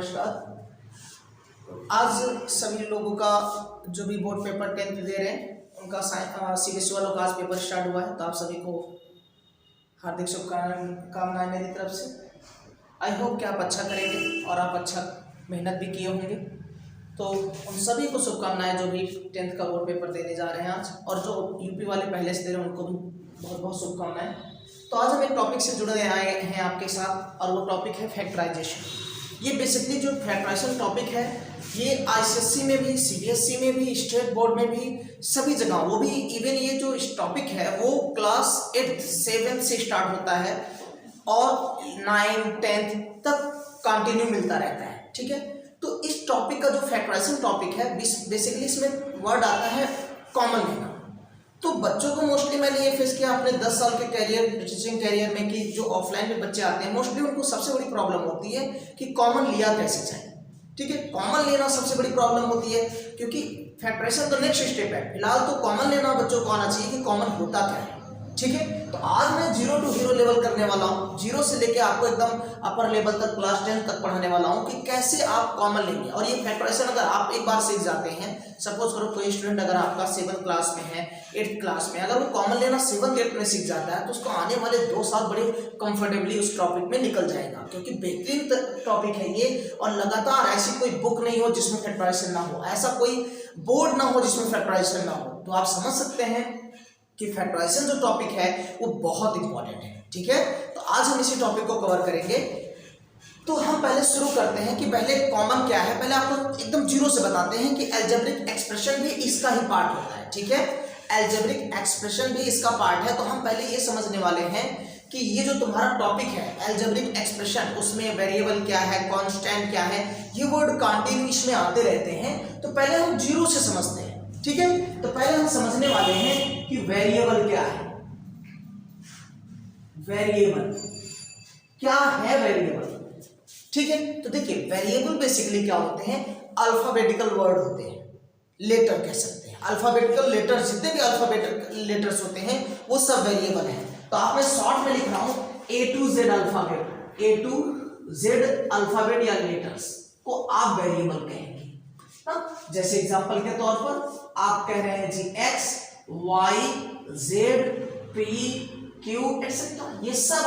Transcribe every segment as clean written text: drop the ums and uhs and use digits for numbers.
नमस्कार। आज सभी लोगों का जो भी बोर्ड पेपर 10th दे रहे हैं उनका CBSE वालों का आज पेपर स्टार्ट हुआ है, तो आप सभी को हार्दिक शुभकामनाएं मेरी तरफ से। आई होप कि आप अच्छा करेंगे और आप अच्छा मेहनत भी किए होंगे, तो उन सभी को शुभकामनाएं जो भी 10th का बोर्ड पेपर देने जा रहे हैं आज, और जो यूपी वाले पहले से दे रहे हैं उनको भी बहुत बहुत शुभकामनाएं। तो आज हम एक टॉपिक से जुड़े आए हैं आपके साथ, और वो टॉपिक है फैक्टराइजेशन। ये बेसिकली जो फैक्टराइजेशन टॉपिक है ये ICSE में भी, CBSE में भी, स्टेट बोर्ड में भी, सभी जगह, वो भी इवन ये जो टॉपिक है वो क्लास 8th 7th से स्टार्ट होता है और 9th 10th तक कंटिन्यू मिलता रहता है। ठीक है, तो इस टॉपिक का जो फैक्टराइजेशन टॉपिक है बेसिकली इसमें वर्ड आता है कॉमन लेना। तो बच्चों को मोस्टली मैंने ये फेस किया अपने 10 साल के कैरियर टीचिंग कैरियर में कि जो ऑफलाइन में बच्चे आते हैं मोस्टली उनको सबसे बड़ी प्रॉब्लम होती है कि कॉमन लिया कैसे जाए। ठीक है, कॉमन लेना सबसे बड़ी प्रॉब्लम होती है, क्योंकि फैक्टराइजेशन तो नेक्स्ट स्टेप है। फिलहाल तो कॉमन लेना बच्चों को आना चाहिए कि कॉमन होता क्या है। ठीक है, तो आज मैं 0 to हीरो लेवल करने वाला हूँ, 0 से लेके आपको एकदम अपर लेवल तक क्लास 10 तक पढ़ाने वाला हूँ कि कैसे आप कॉमन लेंगे। और ये फैक्टराइजेशन अगर आप एक बार सीख जाते हैं, सपोज करो कोई स्टूडेंट अगर आपका 7th क्लास में है, 8th क्लास में, अगर वो कॉमन लेना 7th 8th में सीख जाता है तो उसको आने वाले 2 साल बड़े कंफर्टेबली उस टॉपिक में निकल जाएगा, क्योंकि बेहतरीन टॉपिक है ये। और लगातार ऐसी कोई बुक नहीं हो जिसमें फैक्टराइजेशन ना हो, ऐसा कोई बोर्ड ना हो जिसमें फैक्टराइजेशन ना हो। तो आप समझ सकते हैं कि फैक्टराइजेशन जो टॉपिक है वो बहुत इंपॉर्टेंट है। ठीक है, तो आज हम इसी टॉपिक को कवर करेंगे। तो हम पहले शुरू करते हैं कि पहले कॉमन क्या है। पहले आपको एकदम 0 से बताते हैं कि अलजेब्रिक एक्सप्रेशन भी इसका ही पार्ट होता है। ठीक है, अलजेब्रिक एक्सप्रेशन भी इसका पार्ट है। तो हम पहले ये समझने वाले हैं कि ये जो तुम्हारा टॉपिक है अलजेब्रिक एक्सप्रेशन, उसमें वेरिएबल क्या है, कांस्टेंट क्या है, ये वर्ड कंटिन्यूअस में आते रहते हैं। तो पहले हम 0 से समझते हैं। ठीक है, तो पहले हम समझने वाले हैं कि वेरिएबल क्या है। वेरिएबल क्या है? वेरिएबल, ठीक है, तो देखिए वेरिएबल बेसिकली क्या होते हैं, अल्फाबेटिकल वर्ड होते हैं, लेटर कह सकते हैं। अल्फाबेटिकल लेटर, जितने भी अल्फाबेटिकल लेटर्स होते हैं वो सब वेरिएबल हैं। तो आप मैं शॉर्ट में लिख रहा हूं A to Z alphabet, A to Z alphabet या लेटर्स को आप वेरिएबल कहेंगे। जैसे एग्जांपल के तौर पर आप कह रहे हैं जी X, Y, Z, P, Q etcetera, ये सब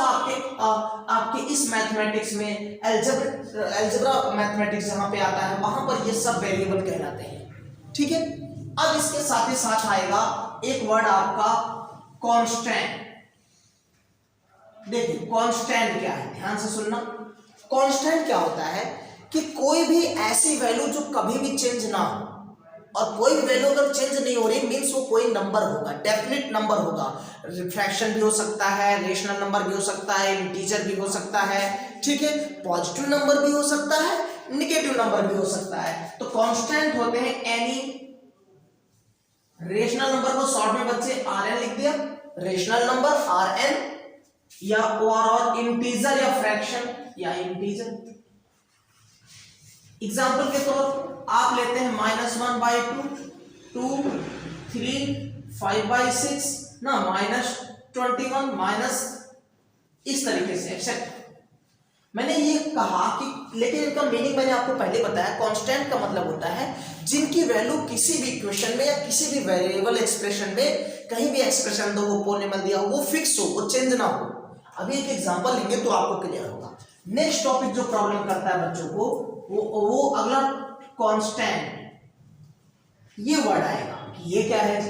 आपके इस मैथमेटिक्स में अलजेब्रा मैथमेटिक्स जहां पे आता है वहां पर ये सब वेरिएबल कहलाते हैं। ठीक है, अब इसके साथ ही साथ आएगा एक वर्ड आपका कांस्टेंट। देखिए कांस्टेंट क्या है, ध्यान से सुनना। कांस्टेंट क्या होता है कि कोई भी ऐसी वैल्यू जो कभी भी चेंज ना हो, और कोई भी वैल्यू अगर चेंज नहीं हो रही मीन्स वो कोई नंबर होगा, डेफिनेट नंबर होगा। फ्रैक्शन भी हो सकता है, रेशनल नंबर भी हो सकता है, इंटीजर भी हो सकता है। ठीक है, पॉजिटिव नंबर भी हो सकता है, नेगेटिव नंबर भी हो सकता है। तो कांस्टेंट होते हैं एनी रेशनल नंबर को शॉर्ट में बच्चे RN लिख दिया, रेशनल नंबर RN, या और इंटीजर या फ्रैक्शन या इंटीजर। एग्जाम्पल के तौर पर आप लेते हैं -1/2, 2, 3, 5/6 ना, -21 माइनस इस तरीके से एक्सेप्ट। मैंने ये कहा कि, लेकिन इनका मीनिंग मैंने आपको पहले बताया। कांस्टेंट का मतलब होता है जिनकी वैल्यू किसी भी इक्वेशन में या किसी भी वेरिएबल एक्सप्रेशन में, कहीं भी एक्सप्रेशन दो, वो पॉलिनोमियल दिया हो, वो फिक्स हो, वो चेंज ना हो। अभी एक एग्जांपल लेंगे तो आपको क्लियर होगा। नेक्स्ट टॉपिक जो प्रॉब्लम करता है बच्चों को, वो अगला कांस्टेंट, ये वर्ड आएगा कि ये क्या है,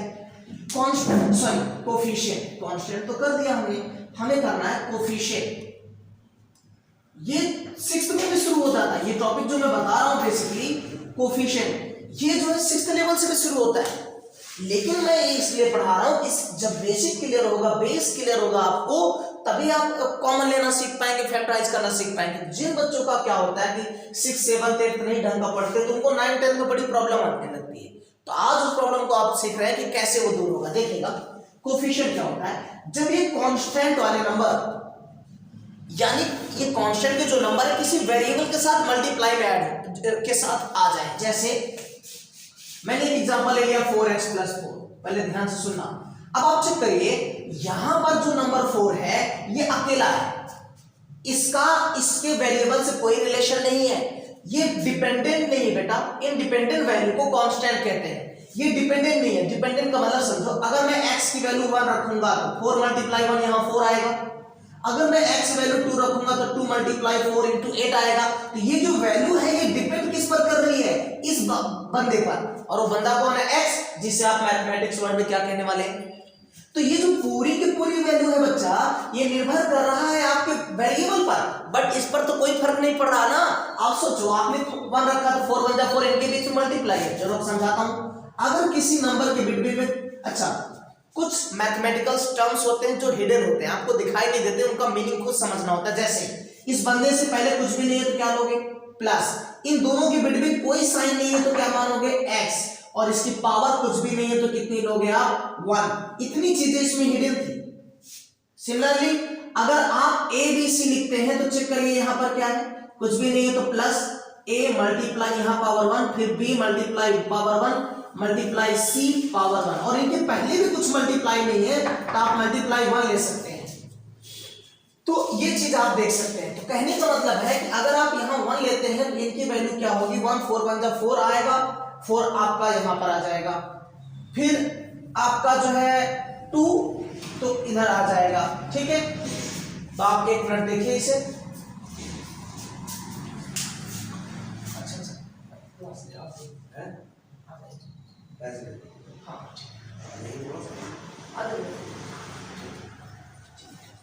कांस्टेंट, सॉरी कोफिशिएंट। कांस्टेंट तो कर दिया हमने, हमें करना है कोफिशिएंट। ये 6th में भी शुरू होता था, ये टॉपिक जो मैं बता रहा हूं बेसिकली कोफिशिएंट, ये जो है 6th लेवल से भी शुरू होता है। लेकिन मैं ये इसलिए पढ़ा रहा हूं, इस जब बेसिक क्लियर होगा, बेस क्लियर होगा आपको, तभी आप कॉमन लेना सीख पाएंगे, फैक्टराइज करना सीख पाएंगे। जिन बच्चों का क्या होता है कि 6th 7th 8th नहीं ढंग का पढ़ते तो उनको 9th 10th में बड़ी प्रॉब्लम आने लगती है। तो आज उस प्रॉब्लम को आप सीख रहे हैं कि कैसे वो दूर होगा। देखिएगा कोफिशिएंट क्या होता है, जब ये कांस्टेंट वाले नंबर, यानी ये कांस्टेंट के जो नंबर है किसी वेरिएबल के साथ मल्टीप्लाई में ऐड के साथ आ जाए। जैसे मैंने एक एग्जांपल ले लिया 4x + 4, पहले ध्यान से सुनना। अब आप चेक करिए, यहां पर जो नंबर 4 है ये अकेला है, इसका इसके वेरिएबल से कोई रिलेशन नहीं है। ये डिपेंडेंट नहीं है बेटा, इंडिपेंडेंट वैल्यू को कांस्टेंट कहते हैं। ये डिपेंडेंट नहीं है, डिपेंडेंट का मतलब समझो, अगर मैं x की वैल्यू 1 रखूंगा तो 4 मल्टीप्लाई 1 यहाँ 4 आएगा, अगर मैं x वैल्यू 2 रखूंगा तो 2 मल्टीप्लाई 4 इंटू 8 आएगा। तो ये जो वैल्यू है ये डिपेंड किस पर कर रही है, इस बंदे पर, और वो बंदा कौन है, x, जिसे आप मैथमेटिक्स वर्ड में क्या कहने वाले हैं। तो ये जो पूरी की पूरी वैल्यू है बच्चा, ये निर्भर कर रहा है आपके वेरिएबल पर, बट इस पर तो कोई फर्क नहीं पड़ रहा ना। आप सोचो, आपने 1 रखा तो 4 1 जा 4, इनके बीच में मल्टीप्लाई है। चलो समझाता हूं, अगर किसी नंबर के बिटवीन में, अच्छा कुछ मैथमेटिकल टर्म्स होते हैं जो हिडन होते हैं, आपको दिखाई नहीं देते, उनका मीनिंग खुद समझना होता है। जैसे इस बंदे से पहले कुछ भी नहीं है तो क्या लोगे, प्लस, इन दोनों के बिटवीन कोई साइन नहीं है तो क्या मानोगे, x, और इसकी पावर कुछ भी नहीं है तो कितनी लोगे आप, 1। इतनी चीजें इसमें हिडन थी। सिमिलरली अगर आप a b c लिखते हैं तो चेक करिए यहां पर क्या है, कुछ भी नहीं है तो प्लस a मल्टीप्लाई यहां पावर 1, फिर b multiply power 1 multiply c power 1, और इनके पहले भी कुछ मल्टीप्लाई नहीं है तो आप मल्टीप्लाई 1 ले सकते हैं। तो ये चीज आप देख सकते हैं। तो कहने का मतलब है कि अगर आप यहाँ 1 लेते हैं तो इनकी वैल्यू क्या होगी, 1 4 1 जा 4 आएगा, 4 आपका यहां पर आ जाएगा, फिर आपका जो है 2 तो इधर आ जाएगा, ठीक है। तो आप एक मिनट देखिए इसे,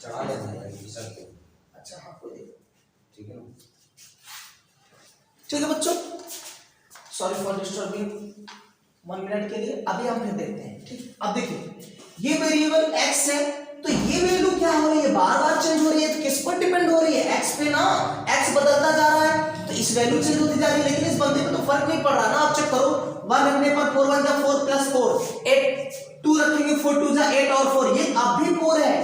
चढ़ा लेना है सर को। अच्छा हाँ कोई दिक्कत, ठीक है ना, ठीक है बच्चों, सॉरी फॉर डिस्टर्बिंग 1 मिनट के लिए। अभी हम फिर देखते हैं, ठीक। अब देखिए ये वेरिएबल x है, तो ये वैल्यू क्या हो रही है, बार बार चेंज हो रही है, तो किस पर डिपेंड हो रही है, x पे ना। x बदलता जा रहा है तो इस वैल्यू चेंज होती जा रही है, लेकिन इस बंदे पे तो फर्क नहीं पड़ रहा ना। आप चेक करो, 1 रखने पर 4 1 जा 4 प्लस 4 8, 2 रखेंगे 4 2 जा 8 और 4, ये अब भी 4 है।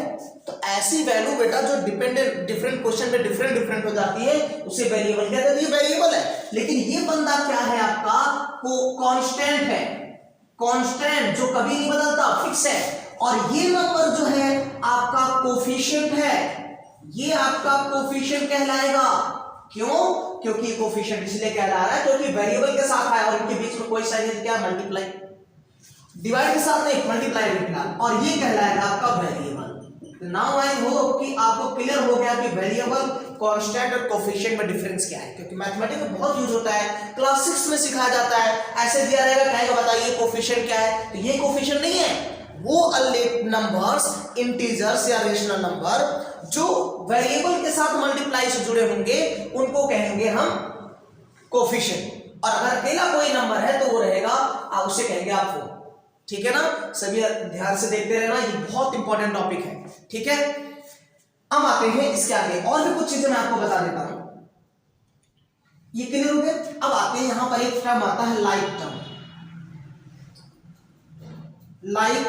तो ऐसी वैल्यू बेटा जो डिपेंडेंट डिफरेंट क्वेश्चन में डिफरेंट हो जाती है, उसे वेरिएबल कहते हैं। ये वेरिएबल है, लेकिन ये बंदा क्या है आपका, कांस्टेंट है, कांस्टेंट जो कभी नहीं बदलता, फिक्स है। और ये नंबर जो है आपका कोफिशिएंट है, ये आपका कोफिशिएंट कहलाएगा। क्यों, क्योंकि कोफिशिएंट इसलिए कहला रहा है क्योंकि वेरिएबल के साथ है और इनके बीच में कोई साइन नहीं, क्या मल्टीप्लाई, डिवाइड के साथ नहीं, मल्टीप्लाई फिलहाल, और ये कहलाएगा आपका वेरिएबल। नाउ आई होप कि आपको क्लियर हो गया कि वेरिएबल, कांस्टेंट और कोफिशिएंट में डिफरेंस क्या है, क्योंकि मैथमेटिक्स में बहुत यूज होता है, क्लास 6 में सिखाया जाता है। ऐसे दिया रहेगा, कहेगा बताइए कोफिशिएंट क्या है, तो ये कोफिशिएंट नहीं है, वो नंबर्स, इंटीजर्स या रेशनल नंबर जो वेरिएबल के साथ मल्टीप्लाई से जुड़े होंगे उनको कहेंगे हम कोफिशिएंट। और अगर अकेला कोई नंबर है तो वो रहेगा, आप उसे कहेंगे आप वो, ठीक है ना। सभी ध्यान से देखते रहना, ये बहुत इंपॉर्टेंट टॉपिक है, ठीक है। अब आते हैं इसके आगे, और भी कुछ चीजें मैं आपको बता देता हूं, ये क्लियर हो गया। अब आते हैं यहां पर एक टर्म आता है लाइक टर्म, लाइक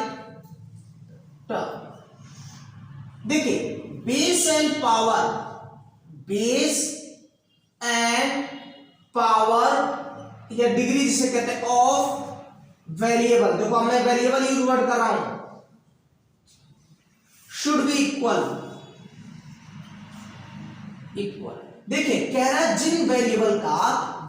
टर्म। देखिए base and power, base and power या डिग्री जिसे कहते हैं ऑफ वेरिएबल, देखो मैं वेरिएबल यूज वर्ड कर रहा हूं, शुड बी इक्वल, इक्वल। देखिए कह रहा है जिन वेरिएबल का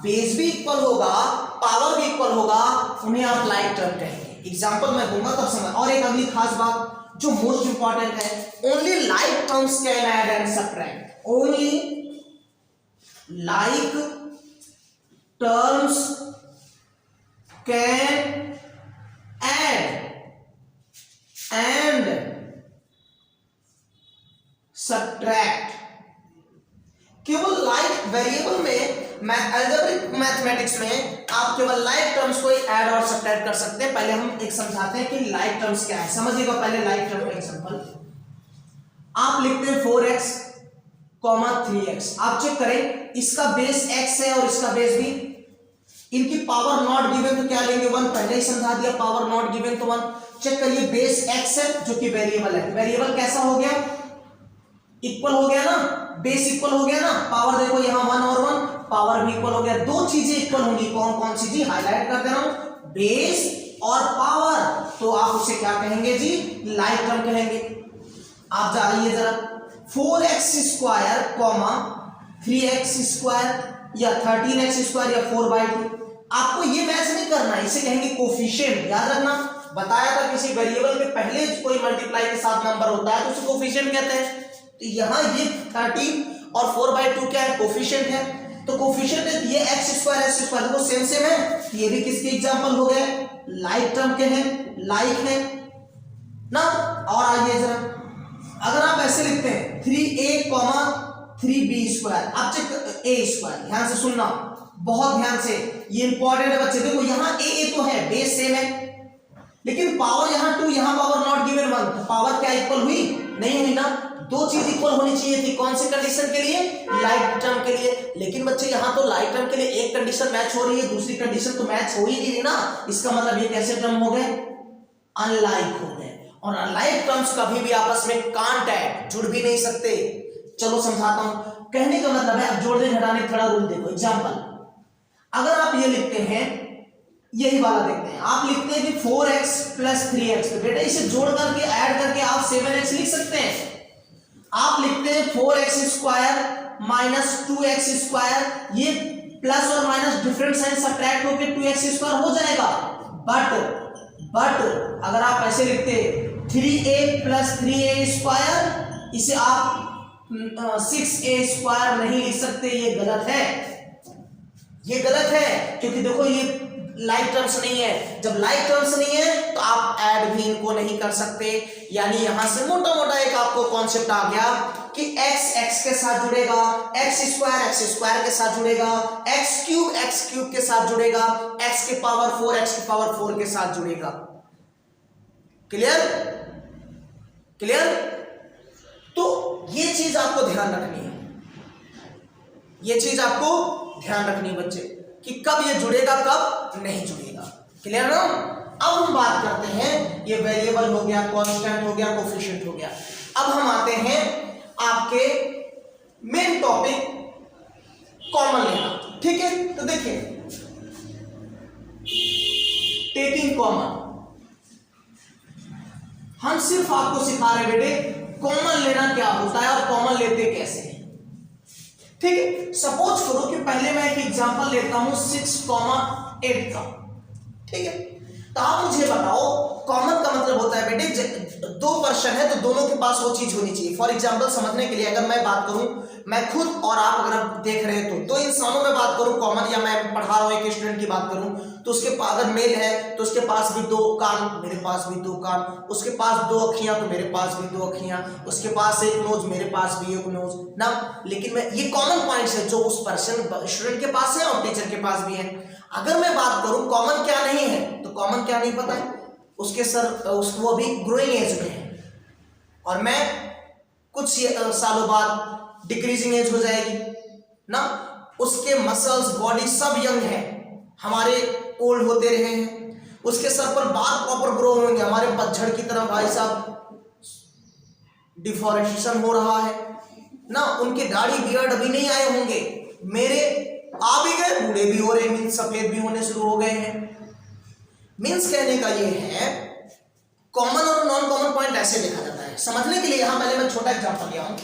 बेस भी इक्वल होगा, पावर भी इक्वल होगा, उन्हें आप लाइक टर्म कहेंगे। एग्जांपल मैं दूंगा तब समझ। और एक अगली खास बात जो मोस्ट इंपॉर्टेंट है, only like terms can add and subtract, only like terms can add and subtract. केवल लाइक वेरिएबल में, अलजेब्रिक मैथमेटिक्स में आप केवल लाइक टर्म्स को ऐड और सब्ट्रैक्ट कर सकते हैं। पहले हम एक समझाते हैं कि लाइक टर्म्स क्या है, समझिएगा पहले लाइक टर्म का एग्जांपल। आप लिखते हैं 4x, 3x, आप चेक करें इसका बेस x है और इसका बेस भी, इनकी पावर नॉट गिवन तो क्या लेंगे 1, पहले ही समझा दिया, पावर नॉट गिवन तो 1। चेक करिए बेस x है जो कि वेरिएबल है, वेरिएबल कैसा हो गया, इक्वल हो गया ना, बेस इक्वल हो गया ना, पावर देखो यहां 1 और 1, पावर भी इक्वल हो गया। दो चीजें इक्वल होंगी, कौन कौन सी जी, हाईलाइट कर दे रहा हूं, बेस और पावर, तो आप उसे क्या कहेंगे जी, लाइक टर्म कहेंगे। आप जाइए जरा, 4x स्क्वायर 3x स्क्वायर या 13x² या 4/2। आपको ये मैच नहीं करना, इसे कहेंगे कोफिशिएंट। याद रखना, बताया था किसी वेरिएबल के पहले कोई मल्टीप्लाई के साथ नंबर होता है तो उसे कोफिशिएंट कहते हैं। तो यहाँ ये 13 और 4/2 क्या है, कोफिशिएंट है। तो कोफिशिएंट है, ये x² देखो सेम सेम है। ये भी किसके एग्जांपल हो गए, लाइक टर्म के हैं, लाइक है ना। और आइए जरा, अगर आप ऐसे लिखते हैं 3a, 3b², आप चेक a², ध्यान से सुनना, बहुत ध्यान से, ये इंपॉर्टेंट है बच्चे। देखो यहाँ a तो है, बेस सेम है, लेकिन पावर यहाँ 2, यहाँ पावर नॉट गिवन 1, तो पावर क्या इक्वल हुई, नहीं हुई ना। दो चीज इक्वल होनी चाहिए थी, कौन से कंडीशन के लिए, लाइक टर्म के लिए। लेकिन बच्चे यहाँ तो लाइक टर्म के लिए एक कंडीशन मैच हो रही है, दूसरी कंडीशन तो मैच हो ही नहीं रही ना। इसका मतलब ये कैसे टर्म हो गए, अनलाइक हो गए। और अनलाइक टर्म्स कभी भी आपस में कांट ऐड, जुड़ भी नहीं सकते। चलो समझाता हूं, कहने का मतलब है, अब जोड़ने घटाने थोड़ा रूल देखो। एग्जांपल, अगर आप ये लिखते हैं, यही वाला देखते हैं, आप लिखते हैं कि 4x + 3x, तो बेटा इसे जोड़ करके ऐड करके आप 7x लिख सकते हैं। आप लिखते हैं 4x² - 2x², ये प्लस और माइनस डिफरेंट साइन सब्ट्रैक्ट होकर 2x² हो जाएगा। बट अगर आप ऐसे लिखते 3a + 3a², इसे आप 6a² नहीं लिख सकते, ये गलत है, ये गलत है, क्योंकि देखो ये लाइक टर्म्स नहीं है। जब लाइक टर्म्स नहीं है तो आप ऐड भी इनको नहीं कर सकते। यानी यहां से मोटा मोटा एक आपको कॉन्सेप्ट आ गया कि x के साथ जुड़ेगा, x² के साथ जुड़ेगा, x³ के साथ जुड़ेगा, x की पावर 4 के साथ जुड़ेगा। Clear clear. तो ये चीज आपको ध्यान रखनी है, ये चीज आपको ध्यान रखनी है बच्चे, कि कब ये जुड़ेगा कब नहीं जुड़ेगा। क्लियर ना। अब हम बात करते हैं, ये वेरिएबल हो गया, कांस्टेंट हो गया, कोफिशिएंट हो गया। अब हम आते हैं आपके मेन टॉपिक, कॉमन लेना। ठीक है, तो देखिए, टेकिंग कॉमन, हम सिर्फ आपको सिखा रहे बेटे कॉमन लेना क्या होता है और कॉमन लेते कैसे हैं। ठीक है, सपोज करो कि पहले मैं एक एग्जांपल लेता हूं 6,8 का। ठीक है, तो आप मुझे बताओ, कॉमन का मतलब होता है बेटे, दो पर्सन है तो दोनों के पास वो चीज होनी चाहिए। फॉर एग्जांपल समझने के लिए, अगर मैं बात करूं, मैं खुद और आप अगर देख रहे हैं तो दो इंसानों में बात करूं कॉमन, या मैं पढ़ा रहा हूं एक स्टूडेंट की बात करूं, तो उसके पास अगर मेल है तो उसके पास भी 2 कान, मेरे पास भी 2 कान, उसके पास 2 अखियां तो मेरे पास भी 2 अखियां, उसके पास एक नोज, मेरे पास भी एक नोज ना। लेकिन मैं, ये कॉमन पॉइंट्स है जो उस पर्सन स्टूडेंट के पास है और टीचर के पास भी है। अगर मैं बात करूं कॉमन क्या नहीं है, तो कॉमन क्या नहीं पता है, उसके वो अभी ग्रोइंग एज में है और मैं कुछ सालों बाद डिक्रीजिंग एज हो जाएगी ना। उसके मसल्स, बॉडी सब यंग है, हमारे ओल्ड होते रहे हैं। उसके सर पर बाल प्रॉपर ग्रो होंगे, हमारे पतझड़ की तरह भाई साहब डिफॉरेस्टेशन हो रहा है ना। उनके दाढ़ी बियर्ड अभी नहीं आए होंगे, मेरे आ भी गए, बूढ़े भी हो रहे, मीन्स सफेद भी होने शुरू हो गए हैं। मीन्स कहने का ये है, कॉमन और नॉन कॉमन पॉइंट ऐसे देखा जाता है। समझने के लिए यहां पहले मैं छोटा एग्जांपल लिया हूं,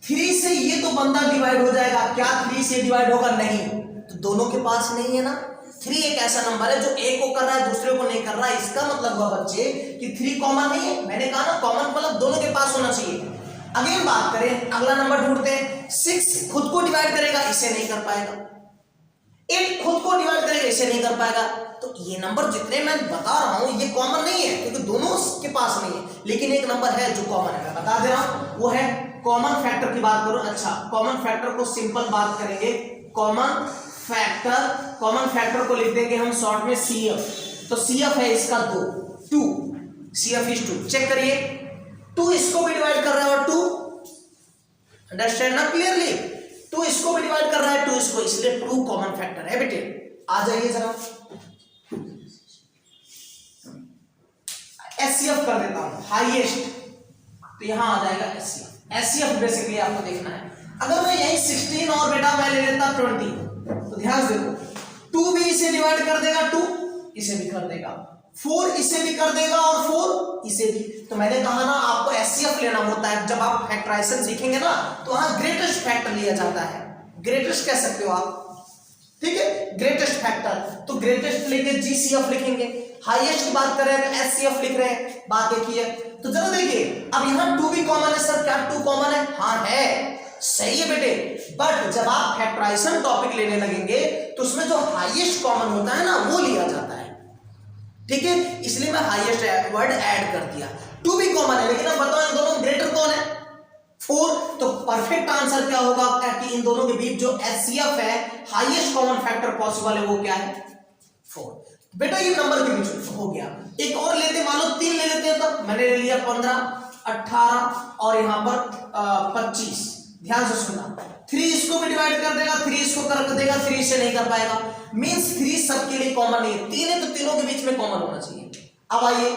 3 से ये तो बंदा डिवाइड हो जाएगा, क्या 3 से डिवाइड होगा, नहीं, तो दोनों के पास नहीं है ना। 3 एक ऐसा नंबर है जो एक को कर रहा है दूसरे को नहीं कर रहा है। इसका मतलब हुआ बच्चे कि 3 कॉमन नहीं है। मैंने कहा ना, कॉमन मतलब दोनों के पास होना चाहिए। अगेन बात करें, अगला नंबर ढूंढते हैं, 6 खुद को डिवाइड करेगा, इसे नहीं कर पाएगा। 8 खुद को डिवाइड करेगा, इसे नहीं कर पाएगा। तो ये नंबर जितने मैं बता रहा हूं ये कॉमन नहीं है, क्योंकि दोनों के पास नहीं है। लेकिन एक नंबर है जो कॉमन है, मैं बता दे रहा हूं, वो है कॉमन फैक्टर की बात करो। अच्छा, कॉमन फैक्टर को सिंपल बात करेंगे, कॉमन फैक्टर को लिख देंगे हम शॉर्ट में CF। तो CF है इसका 2, CF इज 2। चेक करिए, 2 इसको भी डिवाइड कर रहा है और 2, अंडरस्टैंड ना क्लियरली, 2 इसको भी डिवाइड कर रहा है, 2 इसको, इसलिए 2 कॉमन फैक्टर है बेटे। आ जाइए जरा, SCF कर देता हूं, हाईएस्ट, तो यहां आ जाएगा SCF बेसिकली आपको देखना है। अगर मैं यही 16 और बेटा मैं ले लेता 20, तो ध्यान से देखो, 2 भी इसे डिवाइड कर देगा, 2 इसे भी कर देगा, 4 इसे भी कर देगा और 4 इसे भी। तो मैंने कहा ना, आपको SCF लेना होता है जब आप फैक्टराइजेशन सीखेंगे ना, तो वहां ग्रेटेस्ट फैक्टर लिया जाता है। ग्रेटेस्ट कह सकते हो आप, ठीक है, ग्रेटेस्ट फैक्टर, तो ग्रेटेस्ट लेके जीसीएफ लिखेंगे, हाईएस्ट की बात कर रहे हैं तो एचसीएफ लिख रहे हैं, बात देखिए। तो जरा देखिए, अब यहाँ 2 भी कॉमन है सर, क्या 2 कॉमन है? हाँ है, सही है बेटे, बट जब आप फैक्टराइजेशन टॉपिक लेने लगेंगे तो उसमें जो हाईएस्ट कॉमन होता है ना वो लिया जाता है, ठीक है, इसलिए मैं हाईएस्ट वर्ड ऐड कर दिया। 2 भी कॉमन है, लेकिन अब बताओ इन दोनों में ग्रेटर कौन है? 4। तो परफेक्ट आंसर क्या होगा कि इन दोनों के बीच जो एचसीएफ है, हाईएस्ट कॉमन फैक्टर पॉसिबल है, वो क्या है? 4। बेटा ये नंबर के बीच हो गया। एक और लेते, मान लो 3 ले लेते हैं, तो मैंने ले लिया 15, 18 और यहां पर 25। ध्यान से सुनना, 3 इसको भी डिवाइड कर देगा, 3 इसको कर देगा, 3 से नहीं कर पाएगा, मींस 3 सबके लिए कॉमन नहीं है। 3 है तो तीनों के बीच में कॉमन होना चाहिए। अब आइए,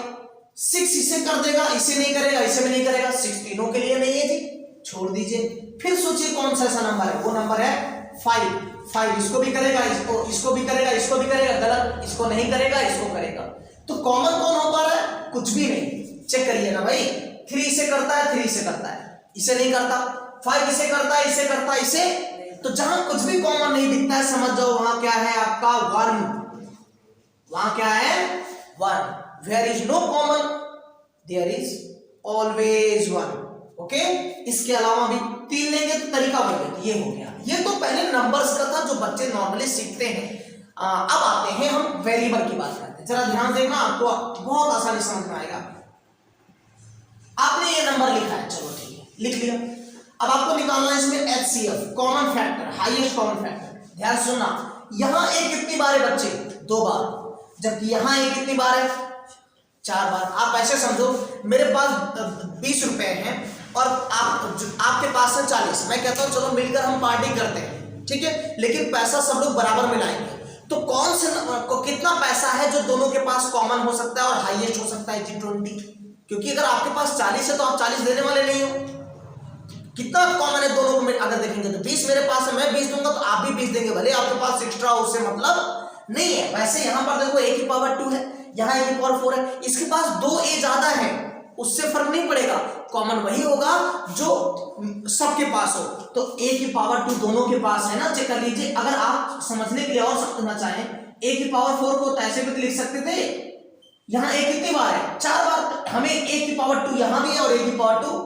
6 इसे कर देगा, इसे नहीं करेगा, इसे भी नहीं करेगा, 6 तीनों के लिए नहीं है जी, छोड़ दीजिए। फिर सोचिए कौन सा ऐसा नंबर है, वो नंबर है 5। 5 इसको भी करेगा, इसको भी करेगा, इसको भी करेगा, गलत, इसको नहीं करेगा, इसको करेगा। तो कॉमन कौन हो पा रहा है? कुछ भी नहीं। चेक करिए ना भाई, 3 इसे करता है, 3 इसे करता है, इसे नहीं करता, 5 इसे करता है, इसे करता है, इसे, तो जहां कुछ भी कॉमन नहीं दिखता है समझ जाओ वहां क्या है आपका 1। वहां क्या है? 1। Where is no common, there is always 1। Okay, इसके अलावा भी 3 लेंगे तो तरीका वही, ये हो गया। ये तो पहले नंबर्स का था जो बच्चे नॉर्मली सीखते हैं। अब आते हैं हम वेरिएबल की बात करते हैं। जरा ध्यान देना, आपको बहुत आसानी समझ में आएगा। आपने ये नंबर लिखा है, चलो ठीक है, लिख लिया। अब आपको निकालना है इसमें HCF, common factor, highest common factor. ध्यान सुनना, यहां एक कितनी बार है बच्चे? 2 बार, जबकि यहां एक कितनी बार है? 4 बार। आप ऐसे समझो, मेरे पास 20 रुपए हैं और आपके पास है 40। मैं कहता हूं चलो मिलकर हम पार्टी करते हैं, ठीक है, लेकिन पैसा सब लोग बराबर मिलाएंगे। तो कौन से कितना पैसा है जो दोनों के पास कॉमन हो सकता है और हाईएस्ट हो सकता है? जी 20। क्योंकि अगर आपके पास 40 है तो आप 40 देने वाले नहीं हो। कितना कॉमन है दोनों को? अगर देखेंगे तो 20 मेरे पास है, मैं 20 दूंगा तो आप भी 20 देंगे, भले आपके पास एक्स्ट्रा हो, उससे मतलब नहीं है। वैसे यहां पर देखो a की पावर 2 है, यहां a की पावर 4 है, इसके पास 2 a ज्यादा है, उससे फर्क नहीं पड़ेगा, कॉमन वही होगा जो सबके पास हो। तो a की पावर 2 दोनों के पास है ना, चेक कर लीजिए। अगर आप समझने के लिए और समझना चाहें, a की पावर 4 को ऐसे भी लिख सकते थे, यहां a कितनी बार है? 4 बार। हमें a की पावर 2 यहां भी है और a की पावर 2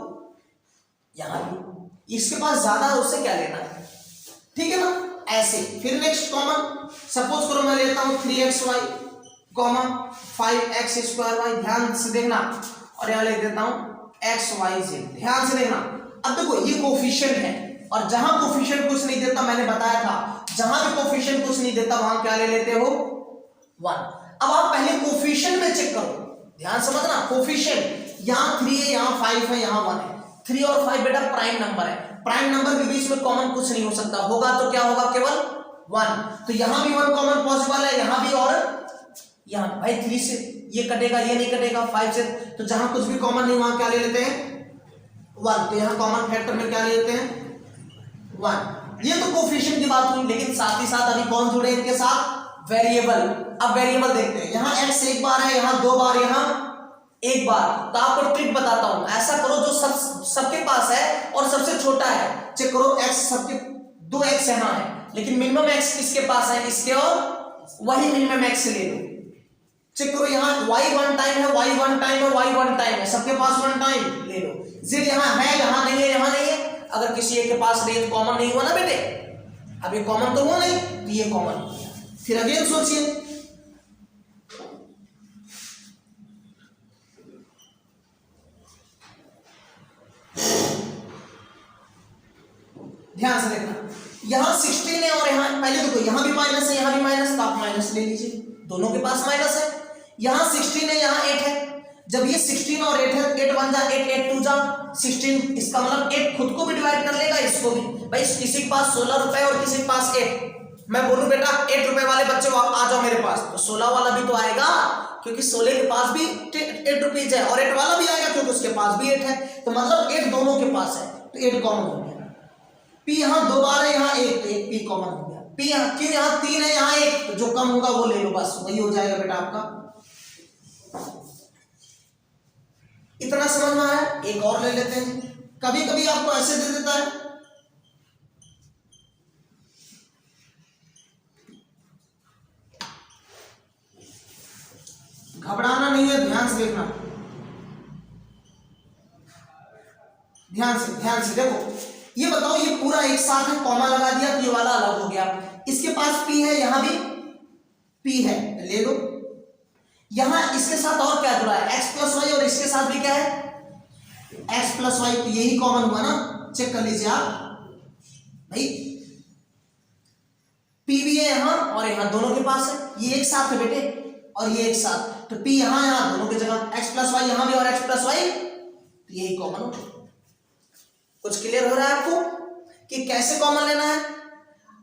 यहां भी, इसके पास ज्यादा है, उससे क्या लेना है, ठीक है ना, ऐसे। फिर नेक्स्ट कॉमन, सपोज करो मैं लेता हूं 3xy, 5x² y, ध्यान से देखना, और यहां लिख देता हूं xyz, ध्यान से देखना। अब देखो ये कोफिशिएंट है, और जहां कोफिशिएंट कुछ नहीं देता, मैंने बताया था जहां भी कोफिशिएंट कुछ नहीं देता वहां क्या ले लेते हो? 1। अब आप पहले कोफिशिएंट में चेक करो, ध्यान समझना, कोफिशिएंट यहां 3 है, यहां 5 है, यहां 1 है। 3 और 5 बेटा प्राइम नंबर है, प्राइम नंबर के बीच में कॉमन कुछ नहीं हो सकता, होगा तो क्या होगा? केवल 1। तो यहां भी 1 कॉमन पॉसिबल है, यहां भी, और यहां भाई 3 से ये कटेगा, ये नहीं कटेगा, 5 से, तो जहां कुछ भी कॉमन नहीं वहां क्या ले लेते हैं? 1। तो यहां कॉमन फैक्टर में क्या ले लेते हैं? 1। ये तो कोफिशिएंट की बात हुई, लेकिन साथ ही साथ अभी कौन जुड़े इनके साथ? वेरिएबल। अब वेरिएबल देखते हैं, यहां x 1 बार है, यहां 2 बार, यहां 1 बार। तो आपको ट्रिक बताता हूं, ऐसा करो जो सबके पास है और सबसे छोटा है, चेक करो, x सबके 2x यहां है, लेकिन मिनिमम x किसके पास है? इसके, और वही मिनिमम x ले लो। चेक करो, यहाँ y 1 टाइम है, y 1 टाइम है, y 1 टाइम है, सबके पास 1 टाइम ले लो। z यहाँ है, यहाँ नहीं है, यहाँ नहीं है, अगर किसी एक के पास नहीं तो कॉमन नहीं हुआ ना बेटे, अब ये कॉमन तो हुआ नहीं, तो ये कॉमन हो गया। फिर अगेन सोचिए, ध्यान से देखना, यहां 16 है और यहां, पहले देखो यहां भी माइनस है, यहां भी माइनस, तो आप माइनस ले लीजिए, दोनों के पास माइनस है। यहां 16 है, यहां 8 है, जब ये 16 और 8 है, 8 1 जा 8, 8 2 जा 16, इसका मतलब 8 खुद को भी डिवाइड कर लेगा, इसको भी। भाई किसी के पास 16 रुपए और किसी के पास 8, मैं बोलूं बेटा 8 रुपए वाले बच्चे आ जाओ मेरे पास, तो 16 वाला भी तो आएगा, क्योंकि 16 के पास भी 8 रुपीज है, और 8 वाला भी आएगा क्योंकि उसके पास भी 8 है, तो मतलब 8 दोनों के पास है, तो 8 कॉमन हो गया। P यहाँ 2 बार है, यहाँ 1, तो 1 P कॉमन हो गया। P यहाँ क्यों, यहाँ 3 है, यहाँ 1, तो जो कम होगा वो ले लो, बस वही हो जाएगा बेटा आपका। इतना समझ में आया? एक और ले लेते हैं, कभी कभी आपको ऐसे दे देता है, घबराना नहीं है, ध्यान से देखना, ध्यान से देखो। ये बताओ, ये पूरा एक साथ है, कॉमा लगा दिया तो ये वाला अलग हो गया। इसके पास P है, यहां भी P है, ले लो। यहां इसके साथ और क्या जुड़ा है, x प्लस वाई, और इसके साथ भी क्या है, x प्लस वाई, तो यही कॉमन हुआ ना, चेक कर लीजिए आप भाई। P भी है यहां और यहां, दोनों के पास है, ये एक साथ है बेटे, और ये एक साथ, तो P यहां दोनों की जगह, x प्लस वाई यहां भी और x प्लस वाई, तो यही कॉमन हो। कुछ क्लियर हो रहा है आपको कि कैसे कॉमन लेना है?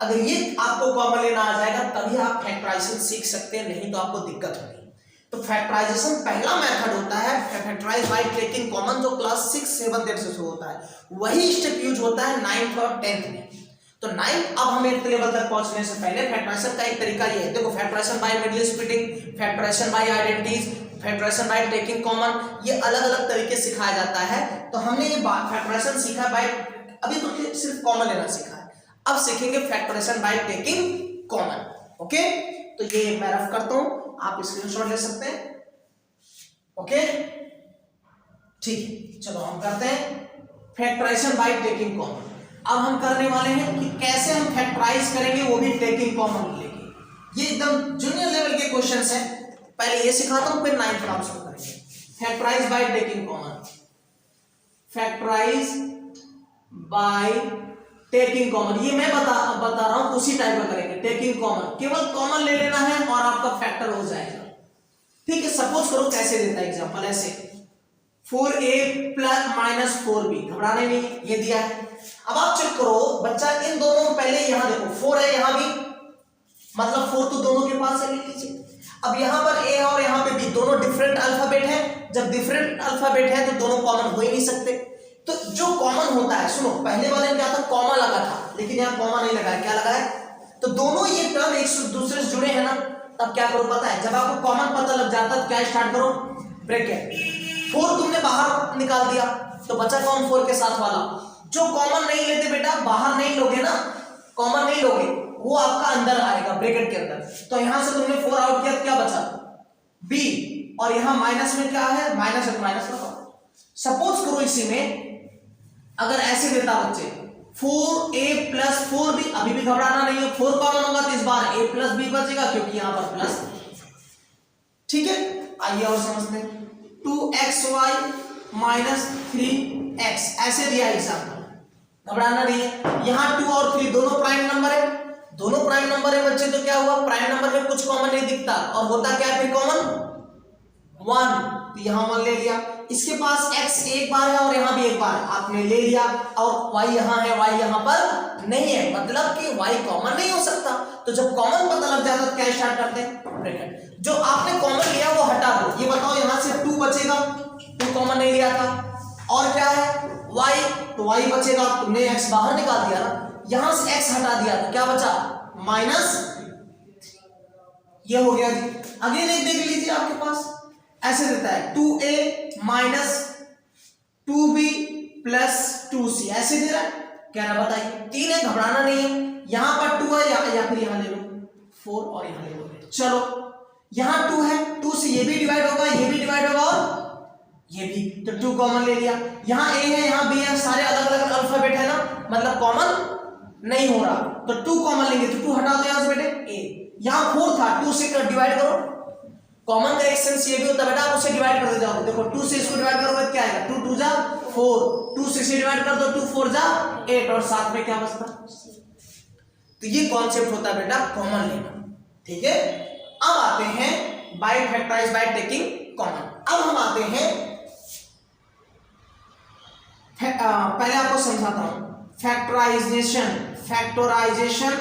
अगर ये आपको कॉमन लेना आ जाएगा तभी आप फैक्टराइजेशन सीख सकते हैं, नहीं तो आपको दिक्कत होगी। तो फैक्टराइजेशन पहला मेथड होता है फैक्टराइज बाय टेकिंग कॉमन, जो क्लास 6, 7, 8 से शुरू होता है। वही स्टेप यूज होता है 9th और 10th में। तो 9th, अब हम 8th लेवल तक पहुंचने से पहले फैक्टराइजेशन का एक तरीका ये है, देखो, factorization by middle splitting, factorization by identities, factorization by taking common, ये अलग अलग तरीके सिखाया जाता है। तो हमने ये फैक्टराइजेशन सीखा बाय, अभी तो सिर्फ कॉमन लेना सीखा है, अब सीखेंगे factorization by taking common. Okay, तो ये मैं रफ करता हूं, आप स्क्रीनशॉट ले सकते हैं। ओके, ठीक है, चलो हम करते हैं फैक्टराइजेशन बाय टेकिंग कॉमन। अब हम करने वाले हैं कि कैसे हम फैक्टराइज करेंगे, वो भी टेकिंग कॉमन लेके। ये एकदम जूनियर लेवल के क्वेश्चंस हैं, पहले ये सिखाता हूं, फिर 9th क्लास शुरू करेंगे। Factorize by taking common, factorize by taking common, ये मैं बता रहा हूं, उसी टाइप का करेंगे। टेकिंग कॉमन, केवल कॉमन ले लेना है और आपका फैक्टर हो जाएगा। ठीक है, सपोज करो कैसे देता है एग्जांपल, ऐसे 4a प्लस माइनस 4b, घबराने नहीं, ये दिया है। अब आप चेक करो बच्चा, इन दोनों में पहले यहां देखो 4 है, यहां भी, मतलब 4 तो दोनों के पास है, ले लीजिए। अब यहां पर a और यहां पे b, दोनों डिफरेंट अल्फाबेट है। जब डिफरेंट अल्फाबेट है तो दोनों कॉमन हो ही नहीं सकते। तो जो कॉमन होता है, सुनो, पहले वाले में क्या था, कॉमा लगा था, लेकिन यहां कॉमा नहीं लगा है, क्या लगा है, तो दोनों ये टर्म एक दूसरे से जुड़े हैं ना, तब क्या करो पता है, जब आपको कॉमन पता लग जाता है तो क्या स्टार्ट करो, ब्रैकेट। 4 तुमने बाहर निकाल दिया, तो बचा कौन, 4 के साथ वाला। जो कॉमन नहीं लेते बेटा, बाहर नहीं लोगे ना, कॉमन नहीं लोगे, वो आपका अंदर आएगा ब्रैकेट के अंदर। तो यहां से तुमने 4 आउट किया, क्या बचा, b, और यहां माइनस में क्या है, माइनस है, माइनस लगाओ। सपोज करो इसी में अगर ऐसे देता बच्चे 4a प्लस 4b, अभी भी घबराना नहीं है, 4 कॉमन होगा तो इस बार a प्लस b बचेगा, क्योंकि यहां पर प्लस। ठीक है, आइए और समझते हैं। 2xy माइनस 3x, ऐसे दिया एग्जाम्पल, घबराना नहीं है। यहां 2 और 3 दोनों प्राइम नंबर है, दोनों प्राइम नंबर है बच्चे, तो क्या हुआ, प्राइम नंबर में कुछ कॉमन नहीं दिखता, और होता क्या है फिर कॉमन, 1, तो यहां 1 ले लिया। इसके पास x एक बार है और यहां भी एक बार, आपने ले लिया, और y यहां है, y यहां पर नहीं है, मतलब कि y कॉमन नहीं हो सकता। तो जब कॉमन पता लग जाता है तो क्या स्टार्ट करते हैं, ब्रैकेट। जो आपने कॉमन लिया वो हटा दो, ये बताओ यहां से 2 बचेगा, 2 कॉमन नहीं लिया था, और क्या है y, तो y बचेगा, तुमने x बाहर निकाल दिया ना, यहां से x हटा दिया तो क्या बचा, माइनस, ये हो गया जी। अगले देख लीजिए आपके पास ऐसे देता है 2a minus 2b plus 2c, ऐसे दे रहा है, क्या रहा बताइए, 3 है, घबराना नहीं है। यहां पर 2 है, या फिर यहां ले लो 4 और यहां ले लो, चलो यहां 2 है, 2 से ये भी डिवाइड होगा, ये भी डिवाइड होगा, और ये भी, तो 2 कॉमन ले लिया। यहां a है, यहां b है, सारे अलग अलग अल्फाबेट है ना, मतलब कॉमन नहीं हो रहा, तो 2 कॉमन लेंगे, तो 2 हटा दो यहां से बेटे, a, यहां 4 था, 2 से डिवाइड करो, कॉमन का एक सेंस ये भी होता है बेटा, आप उसे डिवाइड करते जाओ, देखो 2 से इसको डिवाइड करोगे क्या आएगा, 2 2 जा 4, 2 से इसे डिवाइड कर दो, 2 4 जा 8, और साथ में क्या बचता। तो ये कॉन्सेप्ट होता है बेटा कॉमन लेना। ठीक है, अब आते हैं by factorize by taking common. अब हम आते हैं, पहले आपको समझाता हूं फैक्टराइजेशन, फैक्टराइजेशन।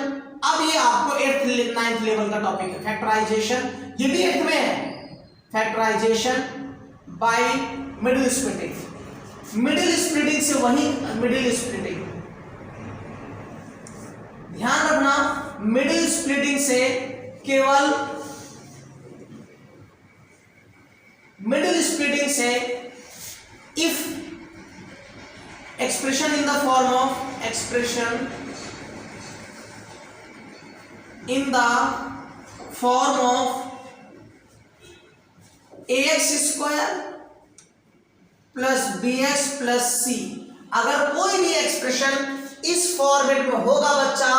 अब ये आपको 8th 9th लेवल का टॉपिक है, फैक्टराइजेशन, ये भी 8th में है। Factorization by middle splitting, middle splitting से वही मिडिल स्प्लिटिंग, ध्यान रखना, मिडिल स्प्लिटिंग से केवल, मिडिल स्प्लिटिंग से if expression in the form of expression in the form of ax square plus bx plus c, अगर कोई भी एक्सप्रेशन इस फॉर्मेट में होगा बच्चा,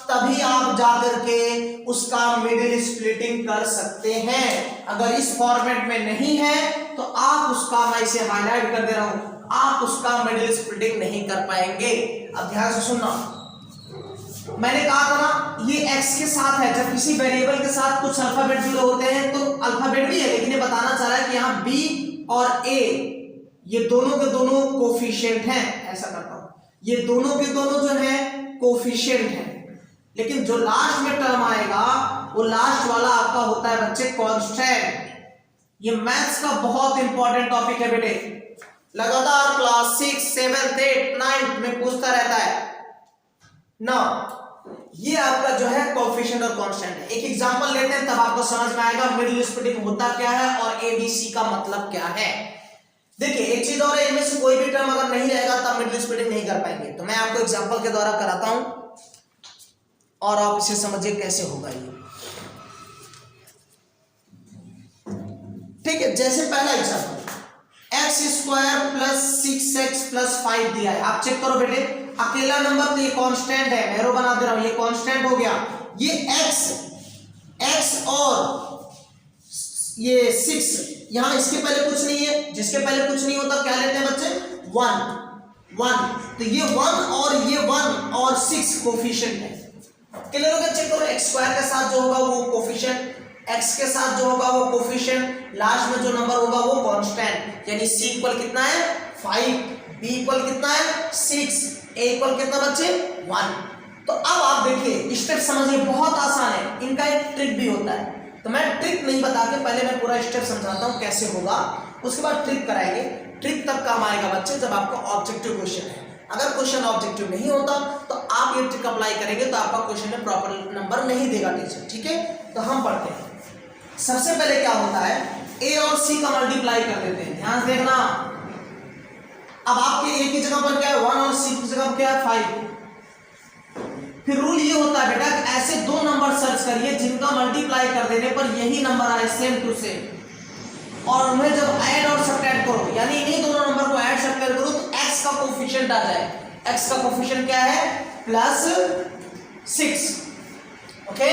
तभी आप जाकर के उसका मिडिल स्प्लिटिंग कर सकते हैं। अगर इस फॉर्मेट में नहीं है तो आप उसका, मैं इसे हाईलाइट कर दे रहा हूं, आप उसका मिडिल स्प्लिटिंग नहीं कर पाएंगे। अब ध्यान से सुनना, मैंने कहा था ना ये x के साथ है, जब किसी वेरिएबल के साथ कुछ अल्फाबेट जुड़े होते हैं तो अल्फाबेट भी है, लेकिन ये बताना चाह रहा है कि यहाँ b और a ये दोनों के दोनों कोफिशिएंट हैं। ऐसा करता हूं, ये दोनों के दोनों जो है कोफिशिएंट हैं, लेकिन जो लास्ट में टर्म आएगा वो लास्ट वाला आपका होता है बच्चे कांस्टेंट। ये मैथ्स का बहुत इंपॉर्टेंट टॉपिक है बेटे, लगातार क्लास 6, 7, 8, 9 में पूछता रहता है ना। ये आपका जो है कोफिशिएंट और कांस्टेंट है। एक एग्जांपल लेते हैं तब आपको समझ में आएगा मिडिल स्प्लिटिंग होता क्या है और एबीसी का मतलब क्या है। देखिए एक चीज और है, इनमें से कोई भी टर्म अगर नहीं रहेगा तब मिडिल स्प्लिटिंग नहीं कर पाएंगे। तो मैं आपको एग्जांपल के द्वारा कराता हूं और आप इसे समझिए कैसे होगा ये। ठीक है, जैसे पहला example x square plus 6x plus 5 दिया है। आप चेक करो बेटे, अकेला नंबर तो ये कांस्टेंट है, एरो बना दे रहा हूं, ये कांस्टेंट हो गया। ये x और ये 6, यहां इसके पहले कुछ नहीं है, जिसके पहले कुछ नहीं होता क्या लेते हैं बच्चे, 1, तो ये 1 और ये 1 और 6 कोफिशिएंट है। क्लियर हो गया? चेक करो, एक्स स्क्वायर के साथ जो होगा वो कोफिशिएंट, एक्स के साथ जो होगा वो कोफिशिएंट, लास्ट में जो नंबर होगा वो कांस्टेंट। यानी c इक्वल कितना है 5, b इक्वल कितना है 6, a इक्वल कितना बच्चे 1। तो अब आप देखिए स्टेप समझिए, बहुत आसान है, इनका एक ट्रिक भी होता है। तो मैं ट्रिक नहीं बता के पहले मैं पूरा स्टेप समझाता हूं कैसे होगा, उसके बाद ट्रिक कराएंगे। ट्रिक तब काम आएगा बच्चे जब आपको ऑब्जेक्टिव क्वेश्चन है। अगर क्वेश्चन ऑब्जेक्टिव नहीं होता तो आप ये ट्रिक अप्लाई करेंगे तो आपका क्वेश्चन में प्रॉपर नंबर नहीं देगा टीचर। ठीक है, तो हम पढ़ते हैं। सबसे पहले क्या होता है, a और c का मल्टीप्लाई कर देते हैं। ध्यान से देखना, अब आपके a की जगह पर क्या है 1 और c की जगह पर क्या है 5। फिर रूल ये होता है बेटा कि ऐसे दो नंबर सर्च करिए जिनका मल्टीप्लाई कर देने पर यही नंबर आए सेम टू सेम, और उन्हें जब ऐड और सब्ट्रैक्ट करो, यानी इन्हीं दोनों नंबर को ऐड सब्ट्रैक्ट करो तो x का कोफिशिएंट आ जाए। x का कोफिशिएंट क्या है +6। ओके,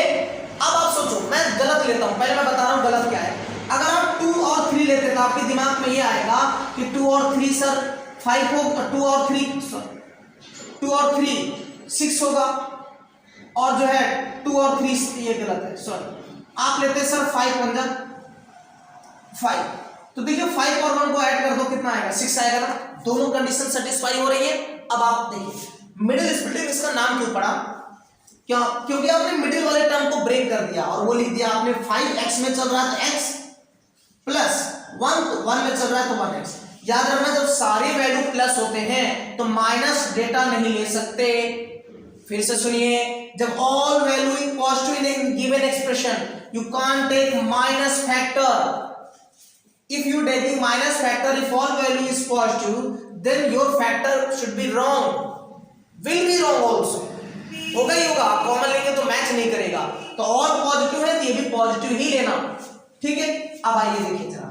अब आप सोचो, मैं गलत लेता हूं, पहले मैं बता रहा हूं गलत क्या है। अगर आप 2 और 3 लेते तो आपके दिमाग में ये आएगा कि 2 और 3 सर 5 होगा, 2 और 3 6 होगा, और जो है 2 और 3 ये गलत है, सॉरी। आप लेते सर 5 1 जा 5, तो देखिए 5 और 1 को ऐड कर दो कितना आएगा 6 आएगा ना। दोनों कंडीशन सेटिस्फाई हो रही है। अब आप देखिए मिडिल स्प्लिटिंग इसका नाम क्यों पड़ा, क्या, क्योंकि आपने मिडिल वाले टर्म को ब्रेक कर दिया और वो लिख दिया आपने 5x में चल रहा है तो x प्लस 1, तो 1 में चल रहा है तो 1x। याद रखना जब सारे वैल्यू प्लस होते हैं तो माइनस डेटा नहीं ले सकते। फिर से सुनिए, जब all value is positive in a given expression you can't take minus factor. If you taking minus factor, if all value is positive, then your factor should be wrong, will be wrong also, होगा ही होगा। आप common लेंगे तो match नहीं करेगा, तो और positive है तो ये भी पॉजिटिव ही लेना। ठीक है, अब आइए देखिए जरा,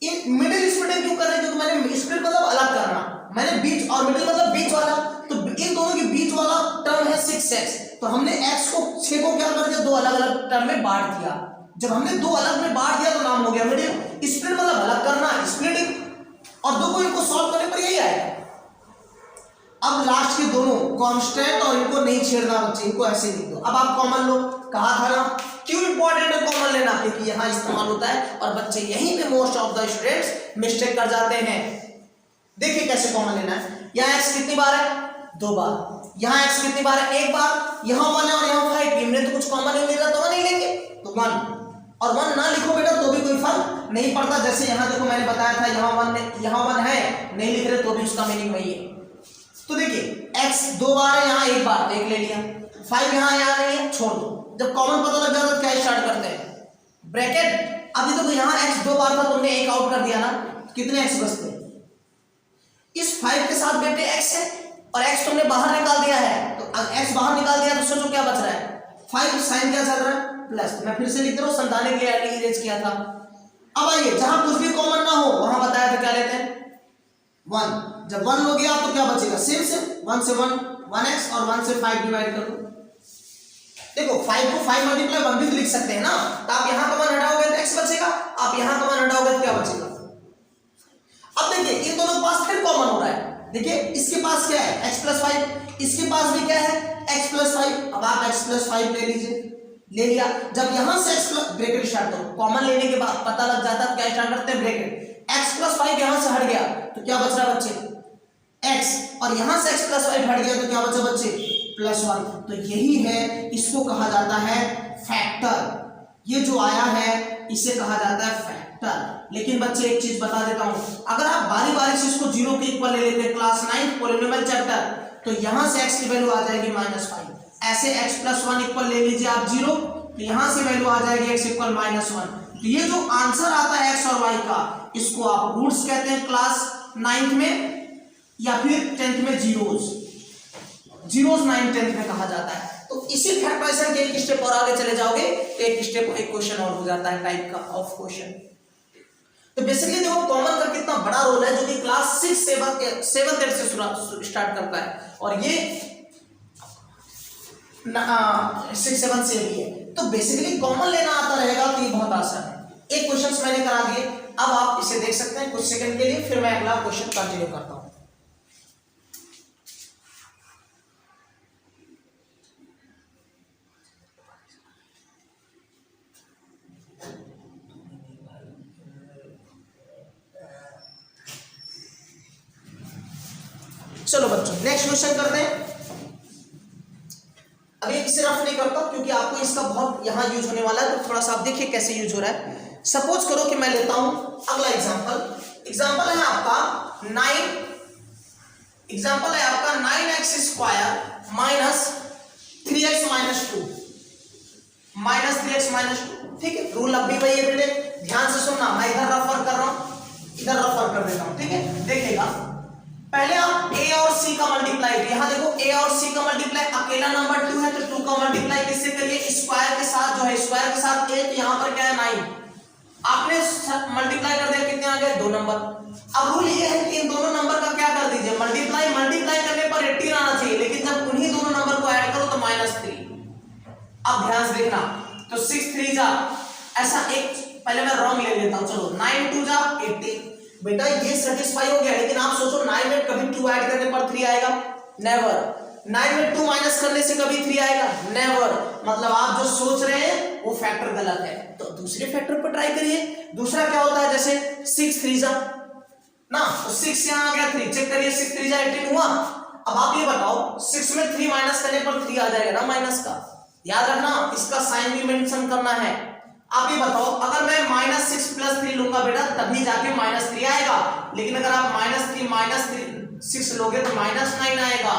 इन मिडिल स्प्लिटिंग क्यों कर रहे हैं, क्योंकि मैंने स्प्लिट मतलब अलग करना, मैंने बीच और मिडिल मतलब बीच वाला, तो इन दोनों के बीच वाला टर्म है 6x, तो हमने x को 6 को क्या कर दिया, दो अलग अलग टर्म में बांट दिया। जब हमने दो अलग में बांट दिया तो नाम हो गया मिडिल। स्प्लिट मतलब अलग करना, स्प्लिटिंग, और दो को इनको सॉल्व करने पर यही आएगा। अब लास्ट के दोनों कांस्टेंट और इनको नहीं छेड़ना बच्चे, इनको ऐसे लिख दो। अब आप कॉमन लो, कहा था ना क्यों इंपॉर्टेंट है कॉमन लेना, क्योंकि यहाँ इस्तेमाल होता है और बच्चे यहीं पे most of the students mistake कर जाते हैं। देखिए कैसे कॉमन लेना है। यहाँ x कितनी बार है 2 बार, यहाँ x कितनी बार है 1 बार, यहाँ 1 है और यहाँ 5, इनमें तो कुछ कॉमन नहीं ले रहा तो 1 नहीं लेंगे, तो 1 और 1 ना लिखो बेटा तो भी कोई फर्क नहीं पड़ता। जैसे यहाँ देखो मैंने बताया था यहाँ 1 है, नहीं लिख रहे तो भी उसका मीनिंग वही है। तो देखिए x 2 बार है, यहाँ 1 बार, 1 ले लिया, 5 यहाँ नहीं है, छोड़ दो। जब कॉमन पता लग जाता तो क्या स्टार्ट करते हैं ब्रैकेट। अभी तो यहाँ x 2 बार था, तुमने 1 आउट कर दिया ना, कितने x बचते, इस 5 के साथ बेटे x है और x तुमने बाहर निकाल दिया है, तो x बाहर निकाल दिया तो सोचो क्या बच रहा है 5, साइन क्या चल रहा है प्लस। मैं फिर से लिख रहा हूँ, समझाने के लिए इरेज किया था। अब आइए जहां कुछ भी कॉमन ना हो वहां बताया था क्या लेते हैं 1। जब 1 लोगे आप तो क्या बचेगा सेम से 1 से 1x और 1 से 5 डिवाइड कर दो। देखो 5 को 5 मल्टीप्लाई 1 भी तो लिख सकते हैं ना, तो आप यहां का 1 हटाओगे तो x बचेगा, आप यहां का 1 हटाओगे तो क्या बचेगा। अब देखिए इन दोनों के पास फिर कॉमन हो रहा है, देखिए इसके पास क्या है x प्लस 5, इसके पास भी क्या है x प्लस 5। अब आप x प्लस 5 ले लीजिए, ले लिया। जब यहां से x प्लस ब्रैकेट स्टार्ट करो, कॉमन लेने के बाद पता लग जाता है क्या स्टार्ट करते हैं ब्रैकेट, x प्लस 5 यहां से हट गया तो क्या बच रहा बच्चे x, और यहां से x प्लस 5 हट गया तो क्या बचा बच्चे प्लस 1। तो यही है, इसको कहा जाता है फैक्टर। ये जो आया है इसे कहा जाता है फैक्टर। लेकिन बच्चे एक चीज बता देता हूं, अगर आप बारी बारी से इसको 0 के इक्वल ले लेते हैं क्लास 9 पॉलिनोमियल चैप्टर, तो यहां से x की वैल्यू आ जाएगी -5। ऐसे x प्लस 1 इक्वल ले लीजिए आप 0, तो यहां से वैल्यू आ जाएगी x इक्वल -1। तो ये जो आंसर आता है x और y का, इसको आप रूट्स कहते हैं क्लास 9th में, या फिर 10th में जीरोस 9 10th में कहा जाता है। तो इसी फैक्टराइजेशन के एक स्टेप और आगे चले जाओगे तो एक स्टेप एक क्वेश्चन और हो जाता है टाइप का ऑफ क्वेश्चन। तो बेसिकली देखो कॉमन का कितना बड़ा रोल है, जो कि क्लास 6 7th 8 से स्टार्ट करता है, और ये 6 7 से भी है। तो बेसिकली कॉमन लेना आता रहेगा तो ये बहुत आसान है। एक क्वेश्चन मैंने करा दिए, अब आप इसे देख सकते हैं कुछ सेकंड के लिए, फिर मैं अगला क्वेश्चन कंटिन्यू करता हूं। चलो बच्चों नेक्स्ट क्वेश्चन करते हैं। अभी इसे रफ नहीं करता क्योंकि आपको इसका बहुत यहां यूज होने वाला है, तो थोड़ा सा आप देखिए कैसे यूज हो रहा है। सपोज करो कि मैं लेता हूं अगला एग्जांपल है आपका 9x square minus 3x minus 2, ठीक है। रूल अब भी वही है बेटे, ध्यान से सुनना, मैं इधर रफर कर रहा हूं, इधर रफर कर देता हूं, ठीक है। देखिएगा पहले आप a और c का मल्टीप्लाई, यहां देखो a और c का मल्टीप्लाई, अकेला नंबर 2 है तो 2 का मल्टीप्लाई किससे करिए स्क्वायर के साथ, जो है स्क्वायर के साथ 8, यहां पर क्या है 9, आपने मल्टीप्लाई कर दिया, कितने आ गए 2 नंबर। अब रूल ये है कि इन दोनों नंबर का क्या कर दीजिए मल्टीप्लाई करने पर 18 आना चाहिए, लेकिन जब उन्हीं दोनों नंबर को ऐड करो तो -3। अब ध्यान से देखना, तो 6 3 जा, ऐसा एक पहले मैं रॉन्ग ले लेता हूं, चलो 9 2 जा 18। बेटा ये सेटिस्फाई हो गया, लेकिन आप सोचो 9 में कभी 2 ऐड करने पर 3 आएगा, नेवर। 9 में 2 माइनस करने से कभी 3 आएगा, नेवर। मतलब आप जो सोच रहे हैं वो फैक्टर गलत है, तो दूसरे फैक्टर पर ट्राई करिए। दूसरा क्या होता है, जैसे 6 3 जा ना, तो 6 यहां आ गया 3, चेक करिए 6 3 जा 18 हुआ। अब आप ये बताओ 6 में 3 माइनस करने पर 3 आ जाएगा ना माइनस का, याद रखना इसका साइन भी मेंशन करना है। आप ये बताओ अगर मैं -6 + 3 लूंगा बेटा तभी जाके -3 आएगा, लेकिन अगर आप -3 6 लोगे तो -9 आएगा,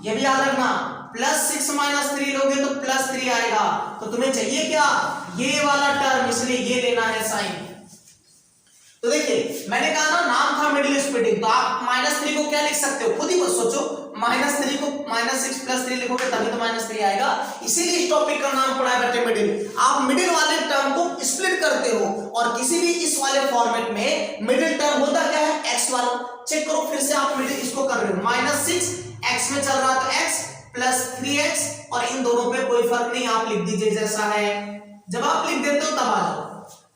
ये भी याद रखना। +6 - 3 लोगे तो +3 आएगा। तो तुम्हें चाहिए क्या, ये वाला टर्म, इसलिए ये लेना है साइन। तो देखिए मैंने कहा ना नाम था मिडिल स्प्लिटिंग, तो आप -3 को क्या लिख सकते हो, खुद ही सोचो, -3 को -6 + 3 लिखोगे तभी तो -3 आएगा। इसीलिए इस टॉपिक का नाम पड़ा है बेटे मिडिल। आप मिडिल वाले टर्म को स्प्लिट करते हो, और किसी भी इस वाले फॉर्मेट में मिडिल टर्म होता क्या है x वाला। चेक करो फिर से आप मिडिल इसको कर रहे हो, -6 x में चल रहा तो x + 3x, और इन दोनों पे कोई फर्क नहीं, आप लिख दीजिए जैसा है। जब आप लिख देते हो तब आ जाओ।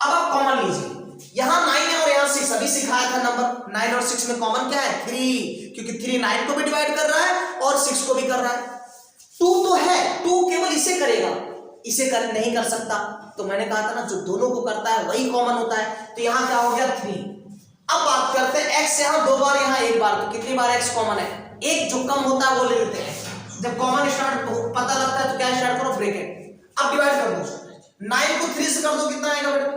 अब आप कॉमन लीजिए, यहां 9 है और यहां 6, अभी सिखाया था नंबर 9 और 6 में कॉमन क्या है 3, क्योंकि 3 9 को भी डिवाइड कर रहा है और 6 को भी कर रहा है। 2 तो है, 2 केवल इसे करेगा, इसे कर नहीं कर सकता। तो मैंने कहा था ना जो दोनों को करता है वही कॉमन होता है, तो यहां क्या हो गया 3। अब बात करते हैं x यहां 2 बार, यहां 1 बार, तो कितनी बार x कॉमन है, एक जो कम होता है वो ले लेते हैं। जब कॉमन स्टार्ट पता लगता है तो क्या स्टार्ट करो ब्रैकेट, अब डिवाइड कर दो, 9 को 3 से कर दो, कितना आएगा बेटा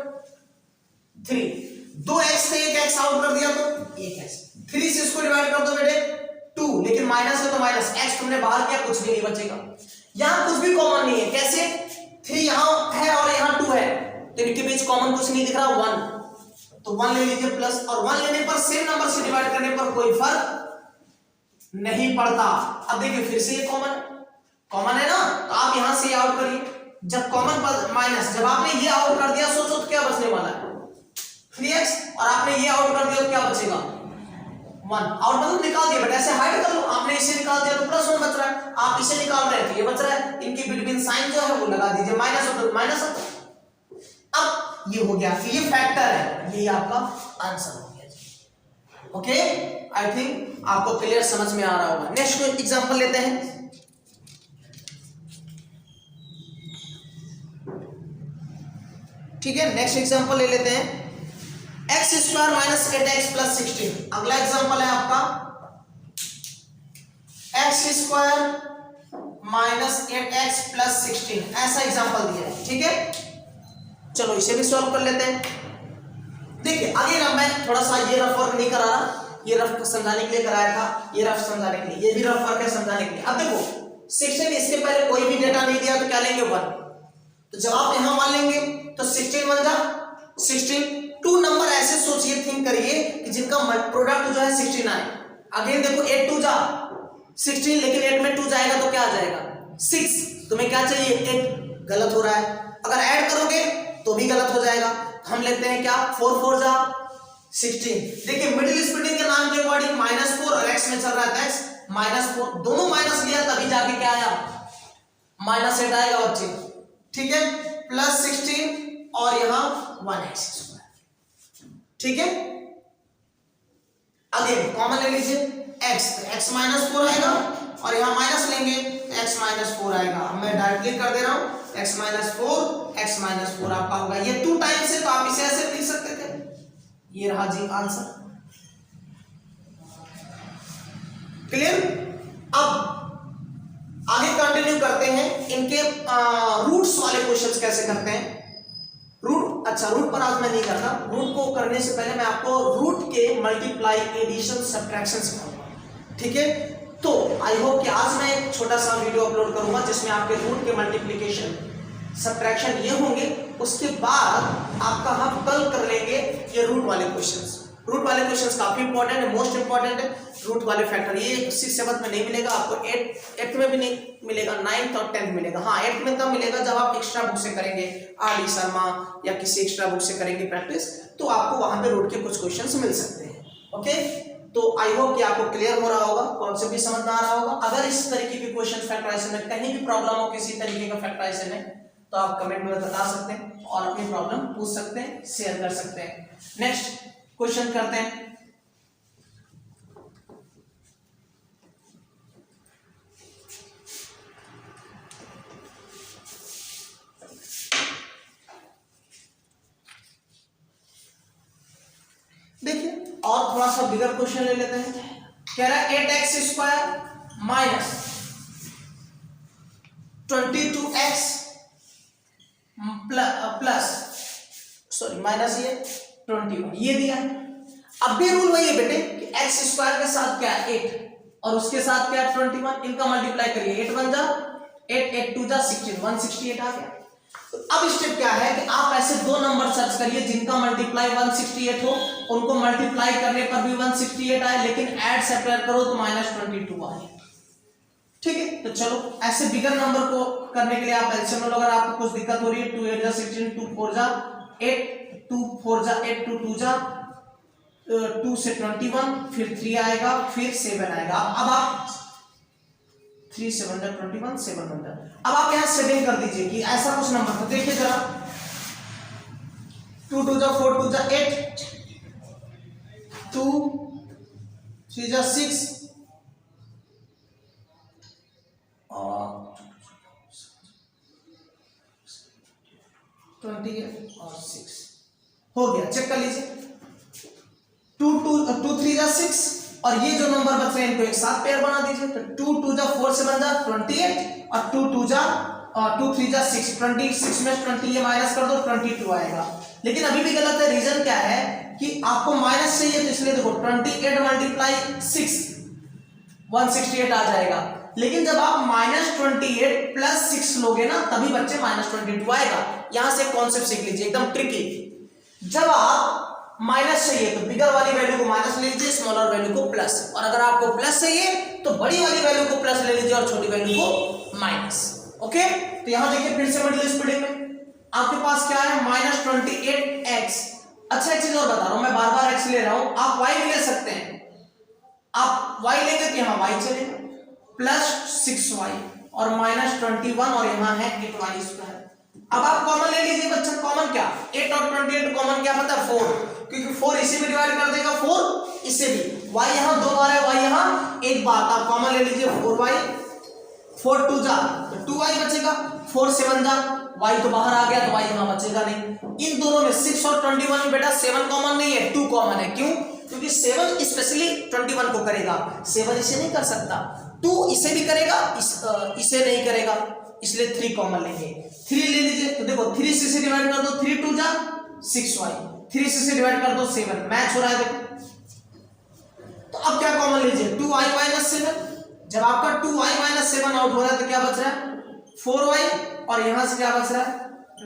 3, 2x से 1x आउट कर दिया तो 1x, 3 से इसको डिवाइड कर दो बेटे 2, लेकिन माइनस है तो माइनस, x तुमने बाहर किया कुछ भी नहीं बचेगा। यहां कुछ भी कॉमन नहीं है, कैसे 3 यहां है और यहां 2 है, तो इनके बीच कॉमन कुछ नहीं दिख रहा 1, तो 1 ले लीजिए प्लस, और 1 लेने पर सेम नंबर से डिवाइड करने पर कोई फर्क नहीं पड़ता। अब देखिए फिर से ये कॉमन है ना, तो आप यहां से आउट करिए। जब कॉमन पर माइनस, जब आपने ये आउट कर दिया सोचो तो क्या बचने वाला है, 3x और आपने ये आउट कर दिया तो क्या बचेगा 1। आउट मतलब निकाल दिया, बट ऐसे हाइड कर लो, आपने इसे निकाल दिया तो प्लस 1 बच रहा है, आप इसे निकाल रहे हैं तो ये बच रहा है, इनके बिटवीन साइन जो है वो लगा दीजिए, माइनस हो तो माइनस आता है। अब ये हो गया, तो ये फैक्टर है, यही आपका आंसर हो गया जी। ओके, आई थिंक आपको क्लियर समझ में आ रहा होगा। नेक्स्ट एग्जांपल लेते हैं। ठीक है, नेक्स्ट एग्जांपल ले लेते हैं, x square minus 8x plus 16। अगला एग्जांपल है आपका x square minus 8x plus 16, ऐसा एग्जांपल दिया है। ठीक है, चलो इसे भी सॉल्व कर लेते हैं। देखिए आगे ना मैं थोड़ा सा ये रफ वर्क नहीं करा रहा, ये रफ समझाने के लिए कराया था, ये रफ समझाने के लिए, ये भी रफ वर्क है समझाने के लिए। अब देखो 16, इसके पहले कोई भी डेटा नहीं दिया तो क्या लेंगे 1, तो जब आप यहां मान लेंगे तो 16 बन जा 16। 2 नंबर ऐसे सोचिए, थिंक करिए कि जिनका प्रोडक्ट जो है 16 आए। अगेन देखो 8 2 जा 16, लेकिन 8 में 2 जाएगा तो क्या आ जाएगा 6। तुम्हें क्या चाहिए 8, गलत हो रहा है। अगर ऐड करोगे तो भी गलत हो जाएगा, हम लेते हैं क्या 4 4 जा 16। देखिए मिडिल स्प्लिटिंग के नाम के अकॉर्डिंग -4 और x में चल रहा है x -4, दोनों माइनस लिया तभी जाके क्या आया -8 आएगा बच्चे। ठीक है, प्लस 16 और यहां 1x स्क्वायर। ठीक है, अगेन कॉमन ले लीजिए x, तो x -4 आएगा और यहां माइनस लेंगे तो x -4 आएगा। मैं डायरेक्टली कर दे रहा हूं x -4 आपका होगा, ये 2 टाइम्स है तो आप इसे ऐसे लिख सकते थे। ये रहा जी आंसर। क्लियर? अब आगे कंटिन्यू करते हैं, इनके रूट्स वाले क्वेश्चंस कैसे करते हैं। रूट, अच्छा रूट पर आज मैं नहीं करना, रूट को करने से पहले मैं आपको रूट के मल्टीप्लाई, एडिशन, सब्ट्रैक्शन सिखाऊंगा। ठीक है, तो आई होप कि आज मैं एक छोटा सा वीडियो अपलोड करूंगा जिसमें आपके रूट के मल्टीप्लिकेशन, सब्ट्रैक्शन ये होंगे। उसके बाद आपका हम कल कर लेंगे ये रूट वाले क्वेश्चंस। रूट वाले क्वेश्चंस काफी इंपॉर्टेंट है, मोस्ट इंपॉर्टेंट है। रूट वाले फैक्टर ये 6th 7th में नहीं मिलेगा आपको, 8th में भी नहीं मिलेगा, 9th और 10th मिलेगा। हाँ 8th में तब मिलेगा जब आप एक्स्ट्रा बुक से करेंगे, आर डी शर्मा या किसी एक्स्ट्रा बुक से करेंगे प्रैक्टिस, तो आपको वहां पे रूट के कुछ क्वेश्चंस मिल सकते हैं। ओके, तो आई होप कि आपको क्लियर हो रहा होगा, कॉन्सेप्ट भी समझ में आ रहा होगा। अगर इस तरीके के क्वेश्चन फैक्टराइजेशन में कहीं भी प्रॉब्लम हो किसी तरीके का फैक्टराइजेशन में, तो आप कमेंट में बता सकते हैं और अपनी प्रॉब्लम पूछ सकते हैं, शेयर कर सकते हैं। नेक्स्ट क्वेश्चन करते हैं। देखिए और थोड़ा सा बिगर क्वेश्चन ले लेते हैं। कह रहा है 8x square minus 22x plus minus ये 21 ये दिया है। अब भी रूल वही है बेटे कि x स्क्वायर के साथ क्या है 8 और उसके साथ क्या है 21, इनका मल्टीप्लाई करिए, 8 1 जा 8, 8 2 जा 16, 168 आ गया। तो अब स्टेप क्या है कि आप ऐसे 2 नंबर सर्च करिए जिनका मल्टीप्लाई 168 हो, उनको मल्टीप्लाई करने पर भी 168 आए, लेकिन ऐड सब्ट्रैक्ट करो तो -22 आए। ठीक है, तो चलो ऐसे बिगर नंबर को करने के लिए आप एलसीएम लो। अगर आपको कुछ दिक्कत हो रही है 2 8 जा 16, 2 4 जा 8, 2 4 जा 8, 2 2 जा 2 से 21, फिर 3 आएगा, फिर 7 आएगा। अब आप 3 7 जा 21, 7 बन जा। अब आप यहाँ सेटिंग कर दीजिए कि ऐसा कुछ नंबर, तो देखिए जरा 2 2 जा 4, 2 जा 8, 2 3 जा 6 और 28 और 6 हो गया। चेक कर लीजिए 2 3 जा 6 और ये जो नंबर बच रहे हैं इनको एक साथ पेयर बना दीजिए। तो 2 2 जा 4 से बन जा 28 और 2 2 जा और 2 3 जा 6, 26 में 20 ये माइनस कर दो 22 आएगा। लेकिन अभी भी गलत है। रीजन क्या है कि आपको माइनस चाहिए, तो इसलिए देखो 28 मल्टीप्लाई 6 168 आ जाएगा। लेकिन जब आप -28 प्लस 6 लोगे ना तभी बच्चे -22 आएगा। यहां से कॉन्सेप्ट सीख लीजिए, एकदम ट्रिकी। जब आप माइनस चाहिए तो बिगर वाली वैल्यू को माइनस ले लीजिए, स्मॉलर वैल्यू को प्लस, और अगर आपको प्लस चाहिए तो बड़ी वाली वैल्यू को प्लस ले लीजिए और छोटी वैल्यू को माइनस। ओके, तो यहां देखिए फिर से मिडिल स्प्लिटिंग में आपके पास क्या है -28x अच्छा एक चीज और बता रहा हूं, मैं बार बार x ले रहा हूं, आप y भी ले सकते हैं। आप y लेंगे तो यहां y चलेगा, प्लस 6y और माइनस 21 और यहां है 8y स्क्वायर। अब आप कॉमन ले लीजिए बच्चा, कॉमन क्या 8 और 28 कॉमन क्या पता है 4, क्योंकि 4 इसे भी डिवाइड कर देगा 4 इसे भी, y यहां 2 बार है y यहां एक बार, आप कॉमन ले लीजिए 4y, 4 2 जा तो 2y बचेगा, 4 7 जा y तो बाहर आ गया तो y यहां बचेगा नहीं। इन दोनों में 6 और 21 में बेटा 7 कॉमन नहीं है 2 कॉमन है, क्यों? क्योंकि 7 स्पेशली 21 को करेगा, 7 इसे नहीं कर सकता, 2 इसे भी करेगा इसे नहीं करेगा, इसलिए 3 कॉमन लेंगे। 3 ले लीजिए तो देखो 3 से डिवाइड कर दो 3 2 जा 6y, 3 से डिवाइड कर दो 7, मैच हो रहा है देखो। तो अब क्या कॉमन लीजिए 2y माइनस 7, जब आपका 2y - 7 आउट हो रहा है तो क्या बच रहा है 4y और यहां से क्या बच रहा है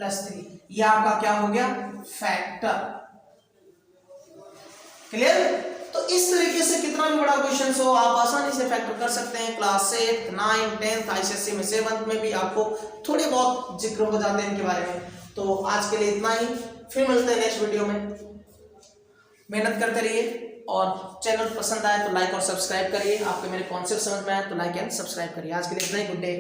+3, ये आपका क्या हो गया फैक्टर। क्लियर? तो इस तरीके से कितना भी बड़ा क्वेश्चन हो आप आसानी से फैक्टर कर सकते हैं। क्लास 8 9 10 आईसीएसई में 7th में भी आपको थोड़े बहुत जिक्र हो जाते हैं इनके बारे में। तो आज के लिए इतना ही, फिर मिलते हैं नेक्स्ट वीडियो में। मेहनत करते रहिए और चैनल पसंद आए तो लाइक और सब्सक्राइब करिए। आपको मेरे कॉन्सेप्ट समझ में आए तो लाइक एंड सब्सक्राइब करिए। आज के लिए इतना ही, गुड डे।